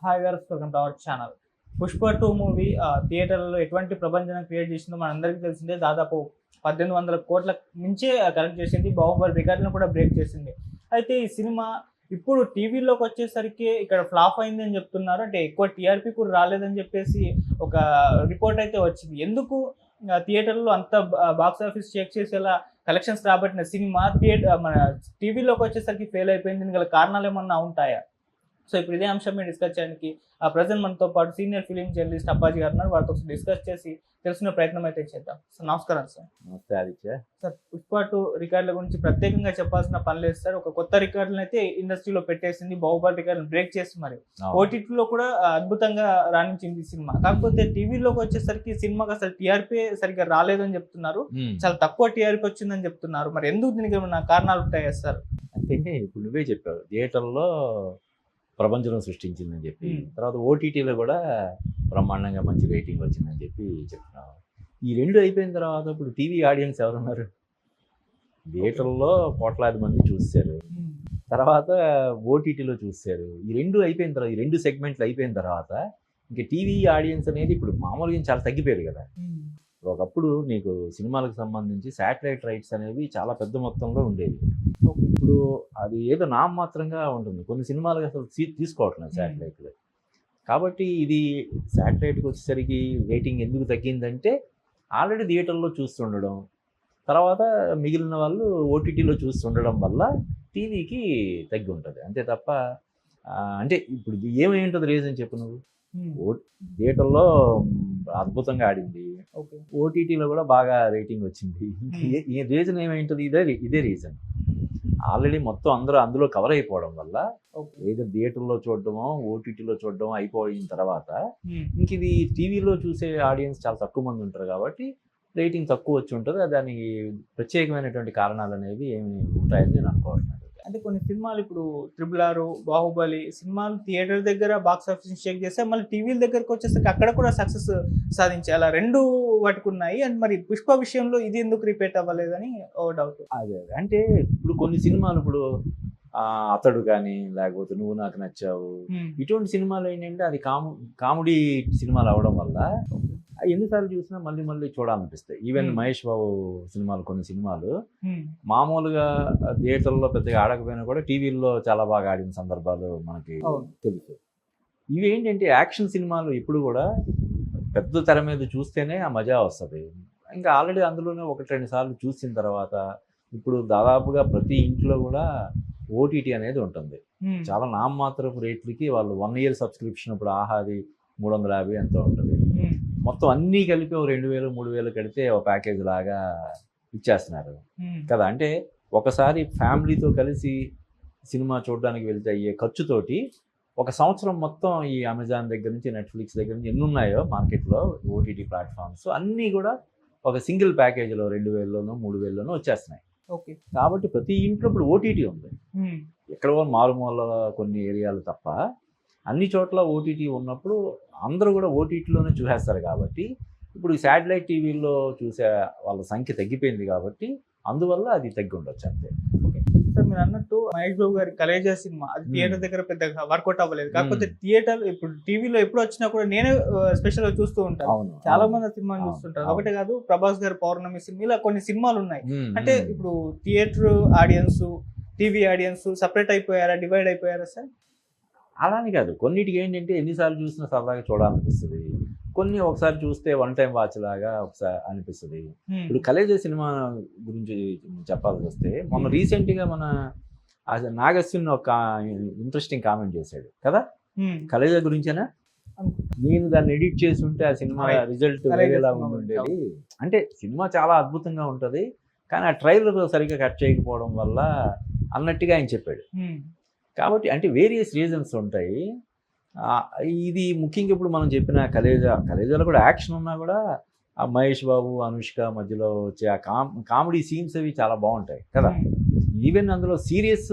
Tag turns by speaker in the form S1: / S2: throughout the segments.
S1: Hi గారు, welcome to our channel. 'Pushpa 2' movie థియేటర్‌లో ఎటువంటి ప్రభంజనం క్రియేట్ చేసిందో మనందరికీ తెలిసిందే. దాదాపు 1800 కోట్ల మించే కలెక్ట్ చేసింది. 'బాహుబలి' రికార్డులను కూడా బ్రేక్ చేసింది. అయితే ఈ సినిమా ఇప్పుడు టీవీలోకొచ్చేసరికి ఇక్కడ ఫ్లాప్ అయిందని చెప్తున్నారు. అంటే ఎక్కువ టీఆర్‌పీ కూడా రాలేదని చెప్పేసి ఒక రిపోర్ట్ అయితే వచ్చింది. ఎందుకు థియేటర్‌లో అంత బాక్స్ ఆఫీస్ షేక్ చేసేలా కలెక్షన్స్ రాబట్టిన సినిమా మన టీవీలోకొచ్చేసరికి ఫెయిల్ అయిపోయింది. దీనికి గల కారణాలేమన్నా ఉంటాయా? సో ఇప్పుడు ఇదే అంశం మీద డిస్కస్ చేయడానికి ప్రెజెంట్ మనతో పాటు సీనియర్ ఫిలిం జర్నలిస్ట్ అప్పాజీ గారు ఉన్నారు. వారితో డిస్కస్ చేసి తెలుసుకునే ప్రయత్నం అయితే చేద్దాం. సో నమస్కారం సార్.
S2: నమస్తే ఆదిత్య.
S1: సార్, 'పుష్ప 2' రికార్డుల గురించి ప్రత్యేకంగా చెప్పాల్సిన పని లేదు సార్. ఒక కొత్త రికార్డులను అయితే ఇండస్ట్రీలో పెట్టేసింది. 'బాహుబలి' రికార్డులను బ్రేక్ చేసి మరి ఓటీటీలో కూడా అద్భుతంగా రాణించింది ఈ సినిమా. కాకపోతే టీవీలోకి వచ్చేసరికి సినిమాకి అసలు టీఆర్పీ సరిగ్గా రాలేదని చెప్తున్నారు. చాలా తక్కువ టీఆర్పీ వచ్చిందని చెప్తున్నారు. మరి ఎందుకు దీనికి ఏమైనా కారణాలు ఉంటాయా సార్?
S2: అంటే ఇప్పుడు నువ్వే చెప్పావు థియేటర్లో ప్రభంజనం సృష్టించిందని చెప్పి, తర్వాత ఓటీటీలో కూడా బ్రహ్మాండంగా మంచి రేటింగ్ వచ్చిందని చెప్పి చెప్తున్నావు. ఈ రెండు అయిపోయిన తర్వాత ఇప్పుడు టీవీ ఆడియన్స్ ఎవరున్నారు? థియేటర్లో కోట్లాది మంది చూస్తారు, తర్వాత ఓటీటీలో చూస్తారు. ఈ రెండు అయిపోయిన తర్వాత, ఈ రెండు సెగ్మెంట్లు అయిపోయిన తర్వాత ఇంకా టీవీ ఆడియన్స్ అనేది ఇప్పుడు మామూలుగా చాలా తగ్గిపోయారు కదా. ఒకప్పుడు నీకు సినిమాలకు సంబంధించి శాటిలైట్ రైట్స్ అనేవి చాలా పెద్ద మొత్తంలో ఉండేవి. ఇప్పుడు అది ఏదో నామమాత్రంగా ఉంటుంది. కొన్ని సినిమాలకు అసలు తీసుకోవట్లేదు శాటిలైట్లు. కాబట్టి ఇది శాటిలైట్కి వచ్చేసరికి రేటింగ్ ఎందుకు తగ్గిందంటే ఆల్రెడీ థియేటర్లో చూస్తుండడం, తర్వాత మిగిలిన వాళ్ళు ఓటీటీలో చూస్తుండడం వల్ల టీవీకి తగ్గి ఉంటుంది అంతే తప్ప. అంటే ఇప్పుడు ఏమై ఉంటుంది రీజన్ చెప్పు నువ్వు? థియేటర్లో అద్భుతంగా ఆడింది, ఓటీటీలో కూడా బాగా రేటింగ్ వచ్చింది. ఈ రీజన్ ఏమైంటుంది? ఇదే రీజన్. ఆల్రెడీ మొత్తం అందరూ అందులో కవర్ అయిపోవడం వల్ల ఏదో థియేటర్లో చూడడమో ఓటీటీలో చూడడమో అయిపోయిన తర్వాత ఇంక ఇది టీవీలో చూసే ఆడియన్స్ చాలా తక్కువ మంది ఉంటారు కాబట్టి రేటింగ్ తక్కువ వచ్చి ఉంటుంది. దానికి ప్రత్యేకమైనటువంటి కారణాలు అనేవి ఏమి ఉంటాయని నేను అనుకోవట్లేదు.
S1: అంటే కొన్ని సినిమాలు ఇప్పుడు 'RRR', 'బాహుబలి' సినిమాలు థియేటర్ దగ్గర బాక్స్ ఆఫీస్ షేక్ చేస్తే మళ్ళీ టీవీల దగ్గరకు వచ్చేసరికి అక్కడ కూడా సక్సెస్ సాధించాయి. అలా రెండు పట్టుకున్నాయి. అండ్ మరి 'పుష్ప' విషయంలో ఇది ఎందుకు రిపీట్ అవ్వలేదని ఓ డౌట్.
S2: అదే అంటే ఇప్పుడు కొన్ని సినిమాలు ఇప్పుడు అతడు కానీ లేకపోతే నువ్వు నాకు నచ్చావు, ఇటువంటి సినిమాలు ఏంటంటే అది కామెడీ సినిమాలు అవడం వల్ల ఎన్నిసార్లు చూసినా మళ్ళీ మళ్ళీ చూడాలనిపిస్తాయి. ఈవెన్ మహేష్ బాబు సినిమాలు, కొన్ని సినిమాలు మామూలుగా థియేటర్లో పెద్దగా ఆడకపోయినా కూడా టీవీల్లో చాలా బాగా ఆడిన సందర్భాలు మనకి తెలుసు. ఇవి ఏంటంటే యాక్షన్ సినిమాలు ఇప్పుడు కూడా పెద్ద తెర మీద చూస్తేనే ఆ మజా వస్తుంది. ఇంకా ఆల్రెడీ అందులోనే 1-2 సార్లు చూసిన తర్వాత ఇప్పుడు దాదాపుగా ప్రతి ఇంట్లో కూడా ఓటీటీ అనేది ఉంటుంది. చాలా నామమాత్రపు రేట్లకి వాళ్ళు 1 ఇయర్ సబ్స్క్రిప్షన్ ఇప్పుడు ఆహాది 350 ఎంతో ఉంటుంది. మొత్తం అన్నీ కలిపి 2000-3000 కడితే ఒక ప్యాకేజ్ లాగా ఇచ్చేస్తున్నారు కదా. అంటే ఒకసారి ఫ్యామిలీతో కలిసి సినిమా చూడడానికి వెళ్తే అయ్యే ఖర్చుతోటి ఒక సంవత్సరం మొత్తం ఈ అమెజాన్ దగ్గర నుంచి, నెట్ఫ్లిక్స్ దగ్గర నుంచి ఎన్ని ఉన్నాయో మార్కెట్లో ఓటీటీ ప్లాట్ఫామ్స్ అన్నీ కూడా ఒక సింగిల్ ప్యాకేజీలో 2000లోనో 3000లోనో వచ్చేస్తున్నాయి. కాబట్టి ప్రతి ఇంట్లో ఇప్పుడు ఓటీటీ ఉంది. ఎక్కడో మారుమూల కొన్ని ఏరియాలు తప్ప అన్ని చోట్ల ఓటీటీ ఉన్నప్పుడు అందరూ కూడా ఓటీటీలోనే చూసేస్తారు. కాబట్టి ఇప్పుడు ఈ శాటిలైట్ టీవీల్లో చూసే వాళ్ళ సంఖ్య తగ్గిపోయింది కాబట్టి అందువల్ల అది తగ్గి ఉండొచ్చు అంతే.
S1: సార్, మీరు అన్నట్టు మహేష్ బాబు గారి 'కలేజా' సినిమా అది థియేటర్ దగ్గర పెద్దగా వర్కౌట్ అవ్వలేదు. కాకపోతే థియేటర్ ఇప్పుడు టీవీలో ఎప్పుడు వచ్చినా కూడా నేనే స్పెషల్ గా చూస్తూ ఉంటాను. చాలా మంది సినిమాని చూస్తుంటారు. ఒకటే కాదు, ప్రభాస్ గారి 'పౌర్ణమి' సినిమా, ఇలా కొన్ని సినిమాలు ఉన్నాయి. అంటే ఇప్పుడు theatre audience, TV audience separate అయిపోయారా, డివైడ్ అయిపోయారా సార్?
S2: అలానే కాదు, కొన్నిటికి ఏంటంటే ఎన్నిసార్లు చూసినా సరదాగా చూడాలనిపిస్తుంది. కొన్ని ఒకసారి చూస్తే వన్ టైం వాచ్ లాగా ఒకసారి అనిపిస్తుంది. ఇప్పుడు 'కలేజా' సినిమా గురించి చెప్పాల్సి వస్తే మొన్న రీసెంట్గా మన నాగశ్విన్ ఒక ఇంట్రెస్టింగ్ కామెంట్ చేశాడు కదా 'కలేజా' గురించేనా. నేను దాన్ని ఎడిట్ చేసి ఉంటే ఆ సినిమా రిజల్ట్ వేరేలా ఉండేది. అంటే సినిమా చాలా అద్భుతంగా ఉంటుంది కానీ ఆ ట్రైలర్ సరిగ్గా కట్ చేయకపోవడం వల్ల అన్నట్టుగా ఆయన చెప్పాడు. కాబట్టి అంటే వేరియస్ రీజన్స్ ఉంటాయి. ఇది ముఖ్యంగా ఇప్పుడు మనం చెప్పిన కలేజాలో కూడా యాక్షన్ ఉన్నా కూడా ఆ మహేష్ బాబు, అనుష్క మధ్యలో వచ్చే ఆ కామెడీ సీన్స్ అవి చాలా బాగుంటాయి కదా. ఈవెన్ అందులో సీరియస్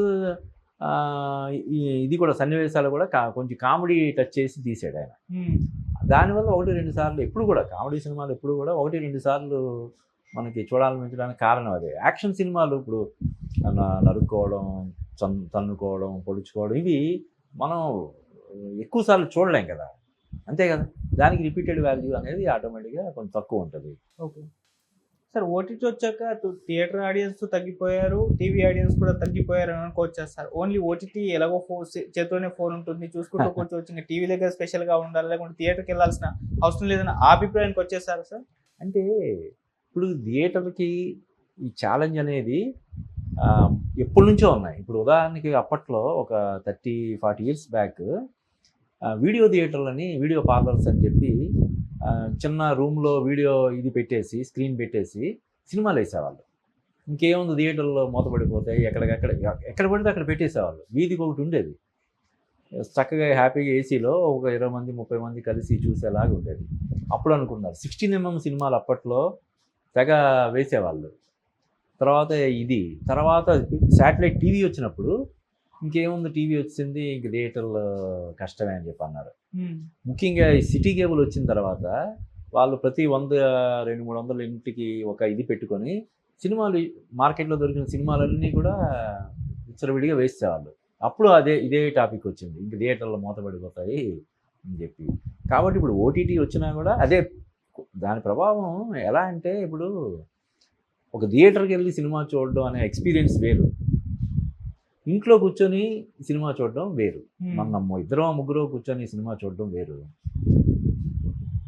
S2: ఇది కూడా సన్నివేశాలు కూడా కొంచెం కామెడీ టచ్ చేసి తీసాడు ఆయన. దానివల్ల 1-2 సార్లు ఎప్పుడు కూడా కామెడీ సినిమాలు ఎప్పుడు కూడా 1-2 సార్లు మనకి చూడాలనిపించడానికి కారణం అదే. యాక్షన్ సినిమాలు ఇప్పుడు నరుక్కోవడం, తన్నుకోవడం, పొడుచుకోవడం ఇవి మనం ఎక్కువ సార్లు చూడలేం కదా, అంతే కదా, దానికి రిపీటెడ్ వాల్యూ అనేది ఆటోమేటిక్గా కొంచెం తక్కువ ఉంటుంది.
S1: ఓకే. సార్ ఓటీటీ వచ్చాక థియేటర్ ఆడియన్స్ తగ్గిపోయారు, టీవీ ఆడియన్స్ కూడా తగ్గిపోయారు అని అనుకోవచ్చా సార్? ఓన్లీ ఓటీటీ ఎలాగో చేతిలోనే ఫోన్ ఉంటుంది, చూసుకుంటూ కూర్చోవచ్చు, ఇంకా టీవీ దగ్గర స్పెషల్గా ఉండాలి, లేకుంటే థియేటర్కి వెళ్ళాల్సిన అవసరం లేదని ఆ అభిప్రాయానికి వచ్చేసారా సార్?
S2: అంటే ఇప్పుడు థియేటర్కి ఈ ఛాలెంజ్ అనేది ఎప్పటి నుంచో ఉన్నాయి. ఇప్పుడు ఉదాహరణకి అప్పట్లో ఒక 30-40 ఇయర్స్ బ్యాక్ వీడియో థియేటర్లని, వీడియో పార్లర్స్ అని చెప్పి చిన్న రూమ్లో వీడియో ఇది పెట్టేసి, స్క్రీన్ పెట్టేసి సినిమాలు వేసేవాళ్ళు. ఇంకేముంది, థియేటర్లో మూతపడిపోతాయి, ఎక్కడ పడితే అక్కడ పెట్టేసేవాళ్ళు. వీధికి ఒకటి ఉండేది, చక్కగా హ్యాపీగా ఏసీలో ఒక 20 మంది 30 మంది కలిసి చూసేలాగా ఉండేది. అప్పుడు అనుకున్నారు 16mm సినిమాలు అప్పట్లో తెగ వేసేవాళ్ళు. తర్వాత శాటిలైట్ టీవీ వచ్చినప్పుడు ఇంకేముంది, టీవీ వచ్చింది, ఇంక థియేటర్లో కష్టమే అని చెప్పి అన్నారు. ముఖ్యంగా ఈ సిటీ కేబుల్ వచ్చిన తర్వాత వాళ్ళు ప్రతి 100-200-300 ఇంటికి ఒక ఇది పెట్టుకొని సినిమాలు, మార్కెట్లో దొరికిన సినిమాలన్నీ కూడా విచ్చలవిడిగా వేసేవాళ్ళు. అప్పుడు ఇదే టాపిక్ వచ్చింది, ఇంక థియేటర్లో మూతపడిపోతాయి అని చెప్పి. కాబట్టి ఇప్పుడు ఓటీటీ వచ్చినా కూడా అదే, దాని ప్రభావం ఎలా అంటే, ఇప్పుడు ఒక థియేటర్కి వెళ్ళి సినిమా చూడడం అనే ఎక్స్పీరియన్స్ వేరు, ఇంట్లో కూర్చొని సినిమా చూడడం వేరు. మనం 2-3 కూర్చొని సినిమా చూడడం వేరు.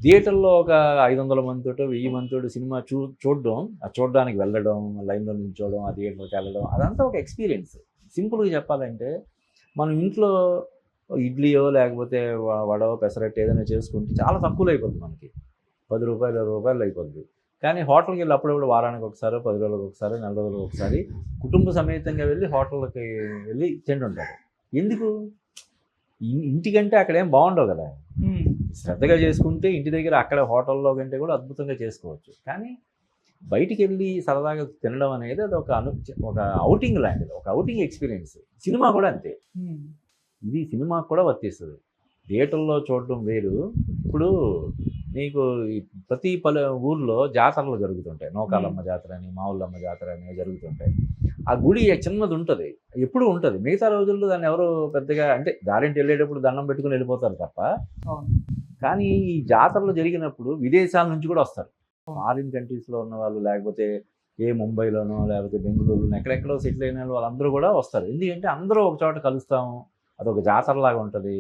S2: థియేటర్లో ఒక 500 మందితోటో 1000 మందితోటి సినిమా చూడడం, చూడడానికి వెళ్ళడం, లైన్లో నిల్చోవడం, ఆ థియేటర్కి వెళ్ళడం, అదంతా ఒక ఎక్స్పీరియన్స్. సింపుల్గా చెప్పాలంటే మనం ఇంట్లో ఇడ్లీయో లేకపోతే వడో పెసరట్టు ఏదైనా చేసుకుంటే చాలా తక్కువలో అయిపోతుంది, మనకి 10 రూపాయలు 20 రూపాయలు అయిపోద్ది. కానీ హోటల్కి వెళ్ళి అప్పుడప్పుడు వారానికి ఒకసారి, 10 రోజులకు ఒకసారి, 4 రోజులకు ఒకసారి కుటుంబ సమేతంగా వెళ్ళి హోటల్కి వెళ్ళి తింటుంటారు. ఎందుకు? ఇంటికంటే అక్కడేం బాగుండవు కదా, శ్రద్ధగా చేసుకుంటే ఇంటి దగ్గర అక్కడ హోటల్లో కంటే కూడా అద్భుతంగా చేసుకోవచ్చు. కానీ బయటికి వెళ్ళి సరదాగా తినడం అనేది అది ఒక ఔటింగ్ లాంటిది, ఒక ఔటింగ్ ఎక్స్పీరియన్స్. సినిమా కూడా అంతే, ఇది సినిమాకు కూడా వర్తిస్తుంది. థియేటర్లో చూడడం వేరు. ఇప్పుడు నీకు ప్రతి ఊర్లో జాతరలు జరుగుతుంటాయి, నోకాలమ్మ జాతర అని, మావుళ్ళమ్మ జాతర అని జరుగుతుంటాయి. ఆ గుడి చిన్నది ఉంటుంది, ఎప్పుడు ఉంటుంది. మిగతా రోజుల్లో దాన్ని ఎవరు పెద్దగా, అంటే దారింటి వెళ్ళేటప్పుడు దండం పెట్టుకుని వెళ్ళిపోతారు తప్ప. కానీ ఈ జాతరలు జరిగినప్పుడు విదేశాల నుంచి కూడా వస్తారు, ఫారిన్ కంట్రీస్లో ఉన్న వాళ్ళు, లేకపోతే ముంబైలోనో లేకపోతే బెంగళూరులోనో ఎక్కడెక్కడో సెటిల్ అయిన వాళ్ళందరూ కూడా వస్తారు. ఎందుకంటే అందరూ ఒక చోట కలుస్తాము, అదొక జాతరలాగా ఉంటుంది,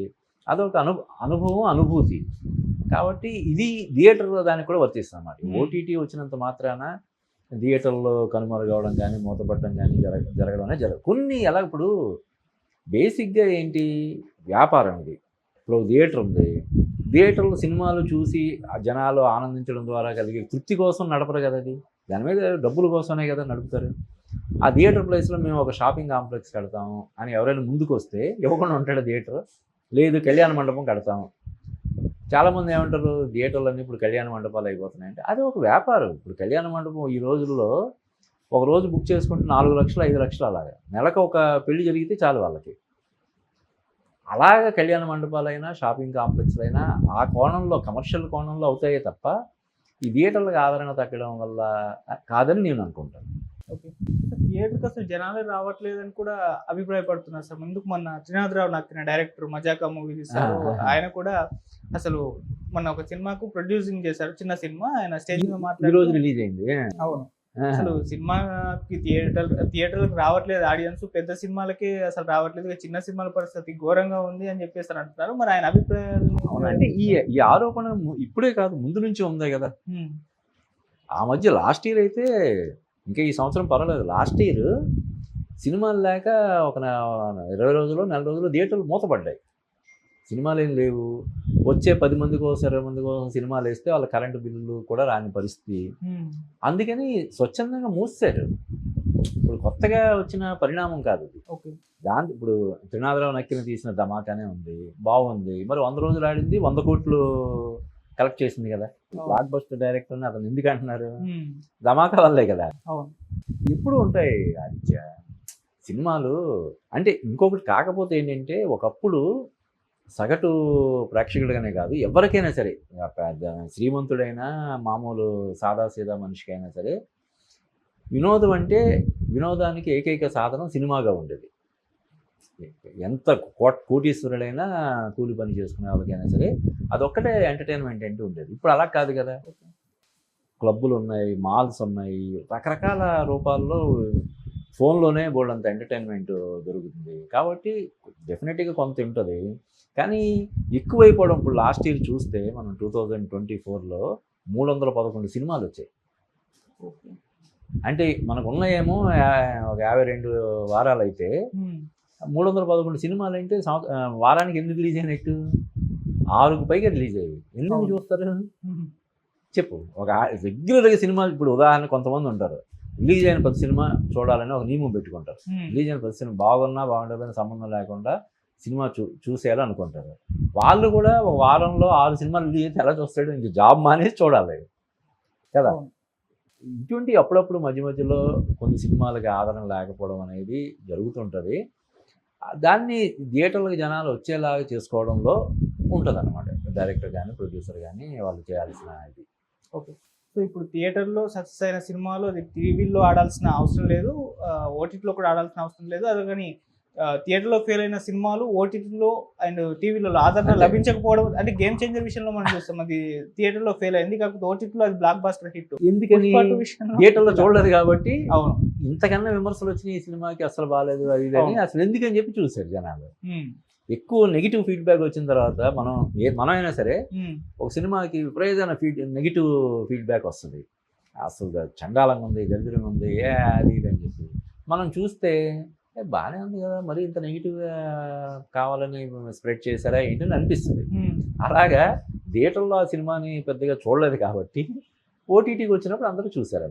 S2: అదొక అనుభూతి. కాబట్టి ఇది థియేటర్లో దానికి కూడా వర్తిస్తుంది అన్నమాట. ఓటీటీ వచ్చినంత మాత్రాన థియేటర్లో కనుమరుగవడం కానీ, మూతపడడం కానీ జరగడం అనేది జరగదు. కొన్ని ఇప్పుడు బేసిక్గా ఏంటి, వ్యాపారం ఇది. ఇప్పుడు థియేటర్ ఉంది, థియేటర్లో సినిమాలు చూసి జనాలు ఆనందించడం ద్వారా కలిగే తృప్తి కోసం నడపరు కదా, అది దాని మీద డబ్బుల కోసమే కదా నడుపుతారు. ఆ థియేటర్ ప్లేస్లో మేము ఒక షాపింగ్ కాంప్లెక్స్ కడతాము అని ఎవరైనా ముందుకు వస్తే ఇవ్వకుండా ఉంటాడు థియేటర్. లేదు కళ్యాణ మండపం కడతాము, చాలామంది ఏమంటారు, థియేటర్లన్నీ ఇప్పుడు కళ్యాణ మండపాలు అయిపోతున్నాయంటే అది ఒక వ్యాపారం. ఇప్పుడు కళ్యాణ మండపం ఈ రోజుల్లో ఒక రోజు బుక్ చేసుకుంటే 4 లక్షలు 5 లక్షలు, అలాగా నెలకు ఒక పెళ్లి జరిగితే చాలు వాళ్ళకి. అలాగా కళ్యాణ మండపాలైనా షాపింగ్ కాంప్లెక్స్లు అయినా ఆ కోణంలో, కమర్షియల్ కోణంలో అవుతాయే తప్ప ఈ థియేటర్లకు ఆదరణ తగ్గడం వల్ల కాదని నేను అనుకుంటాను.
S1: ఓకే. థియేటర్కి అసలు జనాలే రావట్లేదని కూడా అభిప్రాయపడుతున్నారు సార్. ముందుకు మొన్న త్రినాథరావు నక్కిన డైరెక్టర్ మజాకా మూవీ తీశారు, ఆయన కూడా అసలు మొన్న ఒక సినిమాకు ప్రొడ్యూసింగ్ చేశారు, చిన్న సినిమా. ఆయన స్టేజ్ మీద మాట్లాడుతూ,
S2: రోజు రిలీజ్ అయింది.
S1: అవును, అసలు సినిమాకి థియేటర్లకు రావట్లేదు ఆడియన్స్, పెద్ద సినిమాలకి అసలు రావట్లేదు, చిన్న సినిమాల పరిస్థితి ఘోరంగా ఉంది అని చెప్పేసి అంటున్నారు. మరి ఆయన అభిప్రాయాలు
S2: అంటే ఈ ఆరోపణ ఇప్పుడే కాదు, ముందు నుంచి ఉంది కదా. ఆ మధ్య లాస్ట్ ఇయర్ అయితే, ఇంకా ఈ సంవత్సరం పర్వాలేదు, లాస్ట్ ఇయర్ సినిమాలు లేక ఒక 20 రోజులు 4 రోజులు థియేటర్లు మూతపడ్డాయి, సినిమాలు ఏం లేవు. వచ్చే 10 మంది కోసం 20 మంది కోసం సినిమాలు వేస్తే వాళ్ళ కరెంటు బిల్లులు కూడా రాని పరిస్థితి. అందుకని స్వచ్ఛందంగా మూసారు. ఇప్పుడు కొత్తగా వచ్చిన పరిణామం కాదు ఇది. ఇప్పుడు త్రినాథరావు నక్కిన తీసిన ధమాకానే ఉంది, బాగుంది. మరి 100 రోజులు ఆడింది, 100 కోట్లు కలెక్ట్ చేసింది కదా. బ్లాక్ బస్టర్ డైరెక్టర్ అని అతను ఎందుకు అంటున్నారు, ధమాకా వల్లే కదా. ఎప్పుడు ఉంటాయి ఆదిత్య సినిమాలు. అంటే ఇంకొకటి కాకపోతే ఏంటంటే, ఒకప్పుడు సగటు ప్రేక్షకుడిగానే కాదు, ఎవరికైనా సరే, శ్రీమంతుడైనా మామూలు సాదాసీదా మనిషికైనా సరే, వినోదం అంటే, వినోదానికి ఏకైక సాధనం సినిమాగా ఉండేది. ఎంత కోటీశ్వరులైనా కూలి పని చేసుకునే వాళ్ళకైనా సరే అదొక్కటే ఎంటర్టైన్మెంట్ అంటూ ఉండేది. ఇప్పుడు అలా కాదు కదా. క్లబ్బులు ఉన్నాయి, మాల్స్ ఉన్నాయి, రకరకాల రూపాల్లో ఫోన్లోనే బోల్డంత ఎంటర్టైన్మెంట్ దొరుకుతుంది. కాబట్టి డెఫినెట్గా కొంత ఉంటుంది. కానీ ఎక్కువైపోవడం, ఇప్పుడు లాస్ట్ ఇయర్ చూస్తే మనం 2024లో 311 సినిమాలు వచ్చాయి. అంటే మనకు ఉన్నాయేమో ఒక 52 వారాలు అయితే 311 సినిమాలు అంటే వారానికి ఎందుకు రిలీజ్ అయినట్టు? 6కు పైగా రిలీజ్ అయ్యాయి. ఎందుకు చూస్తారు చెప్పు? ఒక రెగ్యులర్గా సినిమాలు, ఇప్పుడు ఉదాహరణ కొంతమంది ఉంటారు, రిలీజ్ అయిన ప్రతి సినిమా చూడాలని ఒక నియమం పెట్టుకుంటారు. రిలీజ్ అయిన ప్రతి సినిమా బాగున్నా బాగుండకపోయినా సంబంధం లేకుండా సినిమా చూసేయాలి అనుకుంటారు. వాళ్ళు కూడా ఒక వారంలో 6 సినిమాలు రిలీజ్ అయితే ఎలా చూస్తాడు? ఇంక జాబ్ మానేసి చూడాలి కదా. ఇటువంటి అప్పుడప్పుడు మధ్య మధ్యలో కొన్ని సినిమాలకి ఆదరణ లేకపోవడం అనేది జరుగుతుంటుంది. దాన్ని థియేటర్లకు జనాలు వచ్చేలాగా చేసుకోవడంలో ఉంటుంది అన్నమాట. డైరెక్టర్ కానీ ప్రొడ్యూసర్ కానీ వాళ్ళు చేయాల్సిన ఇది.
S1: ఓకే. సో ఇప్పుడు థియేటర్లో సక్సెస్ అయిన సినిమాలు అది టీవీలో ఆడాల్సిన అవసరం లేదు, ఓటీటీలో కూడా ఆడాల్సిన అవసరం లేదు. అదే కానీ థియేటర్లో ఫెయిల్ అయిన సినిమాలు ఓటీటీలో అండ్ టీవీలో ఆదరణ లభించకపోవడం అంటే గేమ్ చేంజర్ విషయంలో మనం చూస్తాం. అది థియేటర్లో ఫెయిల్ అయింది, కాకపోతే ఓటీటీలో అది బ్లాక్ బాస్టర్ హిట్.
S2: ఎందుకని? థియేటర్లో చూడలేదు కాబట్టి.
S1: అవును,
S2: ఇంతకన్నా విమర్శలు వచ్చినాయి, ఈ సినిమాకి అసలు బాగాలేదు అది అని అసలు ఎందుకని చెప్పి చూశారు జనాలు. ఎక్కువ నెగిటివ్ ఫీడ్బ్యాక్ వచ్చిన తర్వాత మనమైనా సరే ఒక సినిమాకి విపరీతమైన నెగిటివ్ ఫీడ్బ్యాక్ వస్తుంది. అసలు చండాలంగా ఉంది, దరిద్రంగా ఉంది, అది ఇది అని చెప్పి మనం చూస్తే బాగానే ఉంది కదా, మరి ఇంత నెగిటివ్గా కావాలని స్ప్రెడ్ చేశారా ఏంటని అనిపిస్తుంది. అలాగా థియేటర్లో ఆ సినిమాని పెద్దగా చూడలేదు కాబట్టి ఓటీటీకి వచ్చినప్పుడు అందరూ చూశారు.